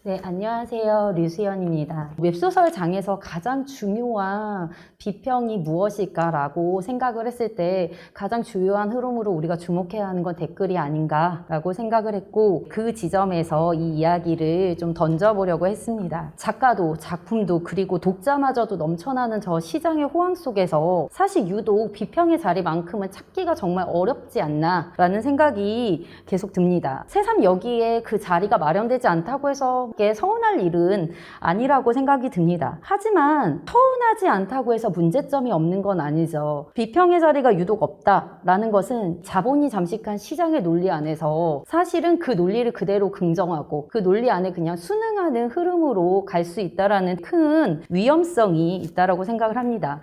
네, 안녕하세요. 류수연입니다. 웹소설 장에서 가장 중요한 비평이 무엇일까라고 생각을 했을 때 가장 주요한 흐름으로 우리가 주목해야 하는 건 댓글이 아닌가라고 생각을 했고, 그 지점에서 이 이야기를 좀 던져보려고 했습니다. 작가도 작품도 그리고 독자마저도 넘쳐나는 저 시장의 호황 속에서 사실 유독 비평의 자리만큼은 찾기가 정말 어렵지 않나라는 생각이 계속 듭니다. 새삼 여기에 그 자리가 마련되지 않다고 해서 서운할 일은 아니라고 생각이 듭니다. 하지만 서운하지 않다고 해서 문제점이 없는 건 아니죠. 비평의 자리가 유독 없다라는 것은 자본이 잠식한 시장의 논리 안에서 사실은 그 논리를 그대로 긍정하고 그 논리 안에 그냥 순응하는 흐름으로 갈 수 있다라는 큰 위험성이 있다라고 생각을 합니다.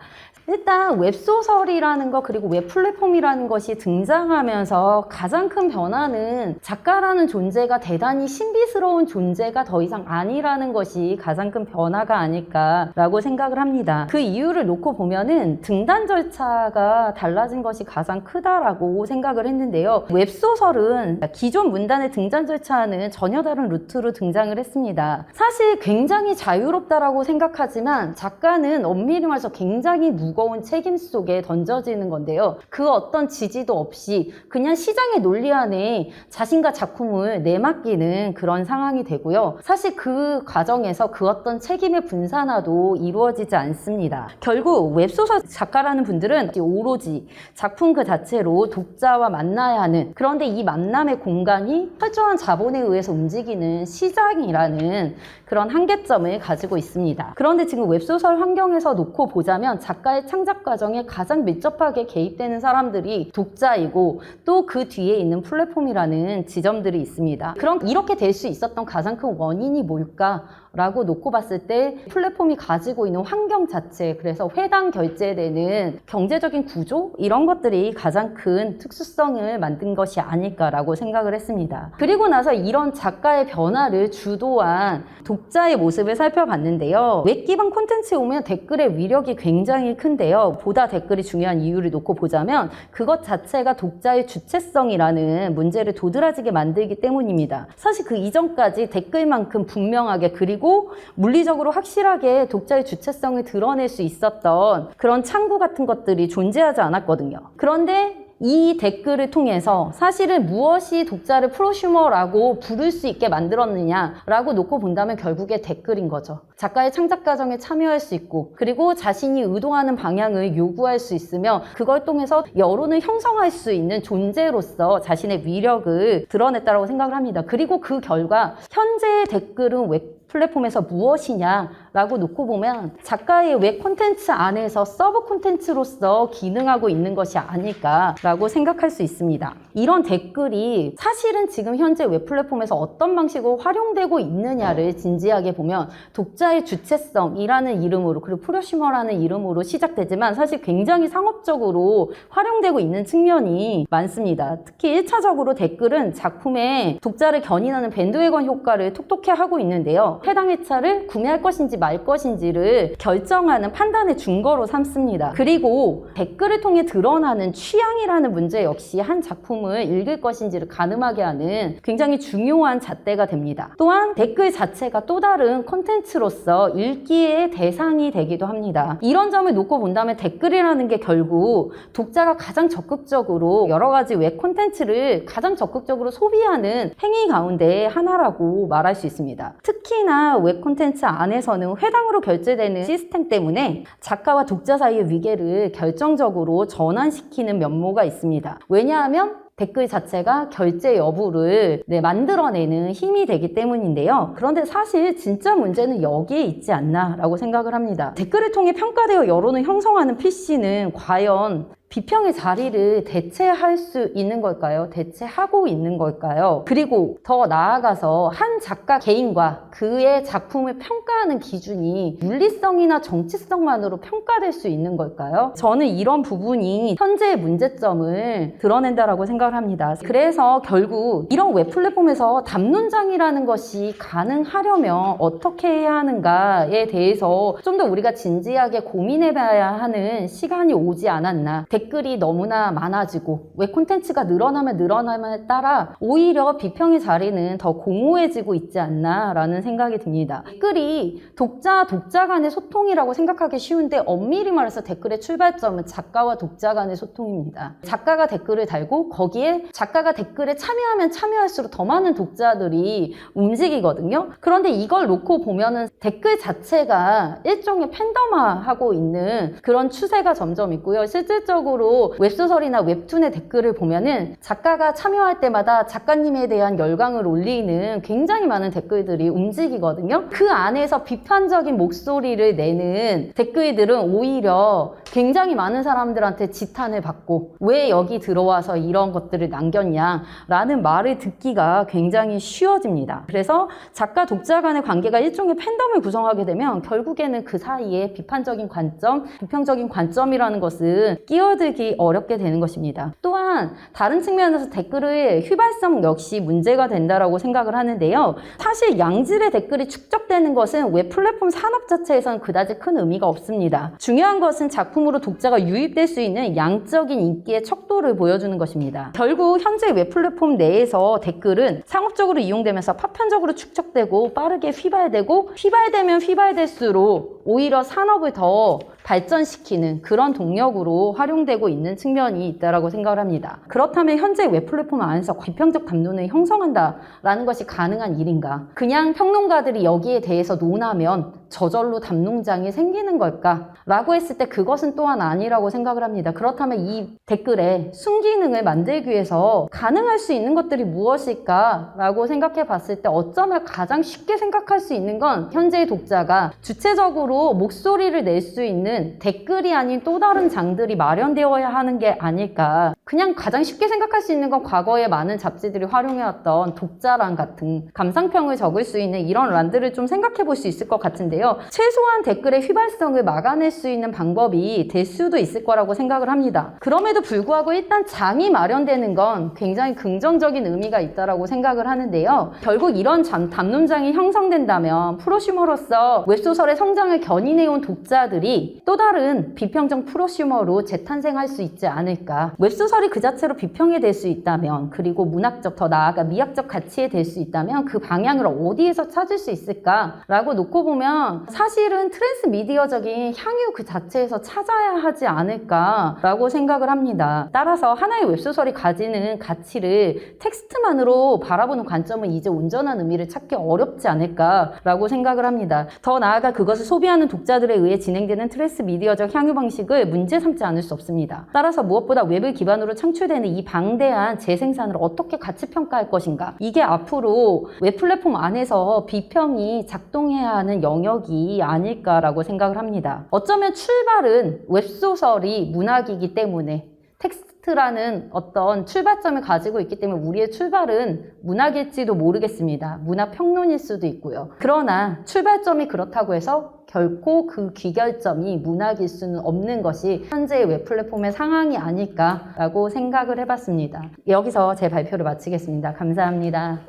일단 웹소설이라는 것 그리고 웹 플랫폼이라는 것이 등장하면서 가장 큰 변화는 작가라는 존재가 대단히 신비스러운 존재가 더 이상 아니라는 것이 가장 큰 변화가 아닐까라고 생각을 합니다. 그 이유를 놓고 보면은 등단 절차가 달라진 것이 가장 크다라고 생각을 했는데요. 웹소설은 기존 문단의 등단 절차는 전혀 다른 루트로 등장을 했습니다. 사실 굉장히 자유롭다라고 생각하지만 작가는 엄밀히 말해서 굉장히 무거운 책임 속에 던져지는 건데요. 그 어떤 지지도 없이 그냥 시장의 논리 안에 자신과 작품을 내맡기는 그런 상황이 되고요. 사실 그 과정에서 그 어떤 책임의 분산화도 이루어지지 않습니다. 결국 웹소설 작가라는 분들은 오로지 작품 그 자체로 독자와 만나야 하는, 그런데 이 만남의 공간이 철저한 자본에 의해서 움직이는 시장이라는 그런 한계점을 가지고 있습니다. 그런데 지금 웹소설 환경에서 놓고 보자면 작가의 창작 과정에 가장 밀접하게 개입되는 사람들이 독자이고 또 그 뒤에 있는 플랫폼이라는 지점들이 있습니다. 그럼 이렇게 될 수 있었던 가장 큰 원인이 뭘까라고 놓고 봤을 때 플랫폼이 가지고 있는 환경 자체, 그래서 회당 결제되는 경제적인 구조 이런 것들이 가장 큰 특수성을 만든 것이 아닐까라고 생각을 했습니다. 그리고 나서 이런 작가의 변화를 주도한 독자의 모습을 살펴봤는데요. 웹 기반 콘텐츠에 오면 댓글의 위력이 굉장히 큰데요. 보다 댓글이 중요한 이유를 놓고 보자면 그것 자체가 독자의 주체성이라는 문제를 도드라지게 만들기 때문입니다. 사실 그 이전까지 댓글만큼 분명하게 그리고 물리적으로 확실하게 독자의 주체성을 드러낼 수 있었던 그런 창구 같은 것들이 존재하지 않았거든요. 그런데 이 댓글을 통해서 사실은 무엇이 독자를 프로슈머라고 부를 수 있게 만들었느냐라고 놓고 본다면 결국에 댓글인 거죠. 작가의 창작 과정에 참여할 수 있고 그리고 자신이 의도하는 방향을 요구할 수 있으며 그걸 통해서 여론을 형성할 수 있는 존재로서 자신의 위력을 드러냈다고 생각을 합니다. 그리고 그 결과 현재의 댓글은 웹 플랫폼에서 무엇이냐라고 놓고 보면 작가의 웹 콘텐츠 안에서 서브 콘텐츠로서 기능하고 있는 것이 아닐까라고 생각할 수 있습니다. 이런 댓글이 사실은 지금 현재 웹 플랫폼에서 어떤 방식으로 활용되고 있느냐를 진지하게 보면 독자의 주체성이라는 이름으로 그리고 프로슈머라는 이름으로 시작되지만 사실 굉장히 상업적으로 활용되고 있는 측면이 많습니다. 특히 1차적으로 댓글은 작품의 독자를 견인하는 밴드웨건 효과를 톡톡히 하고 있는데요. 해당 회차를 구매할 것인지 말 것인지를 결정하는 판단의 증거로 삼습니다. 그리고 댓글을 통해 드러나는 취향이라는 문제 역시 한 작품을 읽을 것인지를 가늠하게 하는 굉장히 중요한 잣대가 됩니다. 또한 댓글 자체가 또 다른 콘텐츠로서 읽기의 대상이 되기도 합니다. 이런 점을 놓고 본다면 댓글이라는 게 결국 독자가 가장 적극적으로 여러 가지 웹 콘텐츠를 가장 적극적으로 소비하는 행위 가운데 하나라고 말할 수 있습니다. 특히나 웹 콘텐츠 안에서는 회당으로 결제되는 시스템 때문에 작가와 독자 사이의 위계를 결정적으로 전환시키는 면모가 있습니다. 왜냐하면 댓글 자체가 결제 여부를 만들어내는 힘이 되기 때문인데요. 그런데 사실 진짜 문제는 여기에 있지 않나라고 생각을 합니다. 댓글을 통해 평가되어 여론을 형성하는 PC는 과연 비평의 자리를 대체할 수 있는 걸까요? 대체하고 있는 걸까요? 그리고 더 나아가서 한 작가 개인과 그의 작품을 평가하는 기준이 윤리성이나 정치성만으로 평가될 수 있는 걸까요? 저는 이런 부분이 현재의 문제점을 드러낸다라고 생각을 합니다. 그래서 결국 이런 웹 플랫폼에서 담론장이라는 것이 가능하려면 어떻게 해야 하는가에 대해서 좀 더 우리가 진지하게 고민해봐야 하는 시간이 오지 않았나. 댓글이 너무나 많아지고 왜 콘텐츠가 늘어나면 늘어남에 따라 오히려 비평의 자리는 더 공허해지고 있지 않나 라는 생각이 듭니다. 댓글이 독자 간의 소통이라고 생각하기 쉬운데 엄밀히 말해서 댓글의 출발점은 작가와 독자 간의 소통입니다. 작가가 댓글을 달고 거기에 작가가 댓글에 참여하면 참여할수록 더 많은 독자들이 움직이거든요. 그런데 이걸 놓고 보면은 댓글 자체가 일종의 팬덤화하고 있는 그런 추세가 점점 있고요. 실질적으로 웹소설이나 웹툰의 댓글을 보면은 작가가 참여할 때마다 작가님에 대한 열광을 올리는 굉장히 많은 댓글들이 움직이거든요. 그 안에서 비판적인 목소리를 내는 댓글들은 오히려 굉장히 많은 사람들한테 지탄을 받고 왜 여기 들어와서 이런 것들을 남겼냐 라는 말을 듣기가 굉장히 쉬워집니다. 그래서 작가 독자 간의 관계가 일종의 팬덤을 구성하게 되면 결국에는 그 사이에 비판적인 관점, 비평적인 관점이라는 것은 끼어들기 어렵게 되는 것입니다. 또한 다른 측면에서 댓글의 휘발성 역시 문제가 된다라고 생각을 하는데요. 사실 양질의 댓글이 축적되는 것은 웹 플랫폼 산업 자체에서는 그다지 큰 의미가 없습니다. 중요한 것은 작품으로 독자가 유입될 수 있는 양적인 인기의 척도를 보여주는 것입니다. 결국 현재 웹 플랫폼 내에서 댓글은 상업적으로 이용되면서 파편적으로 축적되고 빠르게 휘발되면 휘발될수록 오히려 산업을 더 발전시키는 그런 동력으로 활용되고 있는 측면이 있다고 생각을 합니다. 그렇다면 현재 웹 플랫폼 안에서 비평적 담론을 형성한다라는 것이 가능한 일인가? 그냥 평론가들이 여기에 대해서 논하면 저절로 담론장이 생기는 걸까? 라고 했을 때 그것은 또한 아니라고 생각을 합니다. 그렇다면 이 댓글에 순기능을 만들기 위해서 가능할 수 있는 것들이 무엇일까? 라고 생각해 봤을 때 어쩌면 가장 쉽게 생각할 수 있는 건 현재의 독자가 주체적으로 목소리를 낼 수 있는 댓글이 아닌 또 다른 장들이 마련되어야 하는 게 아닐까. 그냥 가장 쉽게 생각할 수 있는 건 과거에 많은 잡지들이 활용해왔던 독자란 같은 감상평을 적을 수 있는 이런 란들을 좀 생각해 볼 수 있을 것 같은데요. 최소한 댓글의 휘발성을 막아낼 수 있는 방법이 될 수도 있을 거라고 생각을 합니다. 그럼에도 불구하고 일단 장이 마련되는 건 굉장히 긍정적인 의미가 있다고 생각을 하는데요. 결국 이런 담론장이 형성된다면 프로슈머로서 웹소설의 성장을 견인해온 독자들이 또 다른 비평적 프로슈머로 재탄생할 수 있지 않을까. 웹소설이 그 자체로 비평이 될 수 있다면, 그리고 문학적, 더 나아가 미학적 가치에 될 수 있다면 그 방향을 어디에서 찾을 수 있을까라고 놓고 보면 사실은 트랜스미디어적인 향유 그 자체에서 찾아야 하지 않을까라고 생각을 합니다. 따라서 하나의 웹소설이 가지는 가치를 텍스트만으로 바라보는 관점은 이제 온전한 의미를 찾기 어렵지 않을까라고 생각을 합니다. 더 나아가 그것을 소비하는 독자들에 의해 진행되는 트랜스미디어적 향유 방식을 문제 삼지 않을 수 없습니다. 따라서 무엇보다 웹을 기반으로 창출되는 이 방대한 재생산을 어떻게 가치 평가할 것인가, 이게 앞으로 웹 플랫폼 안에서 비평이 작동해야 하는 영역이 아닐까라고 생각을 합니다. 어쩌면 출발은 웹소설이 문학이기 때문에 텍스트라는 어떤 출발점을 가지고 있기 때문에 우리의 출발은 문학일지도 모르겠습니다. 문학평론일 수도 있고요. 그러나 출발점이 그렇다고 해서 결코 그 귀결점이 문학일 수는 없는 것이 현재의 웹 플랫폼의 상황이 아닐까라고 생각을 해봤습니다. 여기서 제 발표를 마치겠습니다. 감사합니다.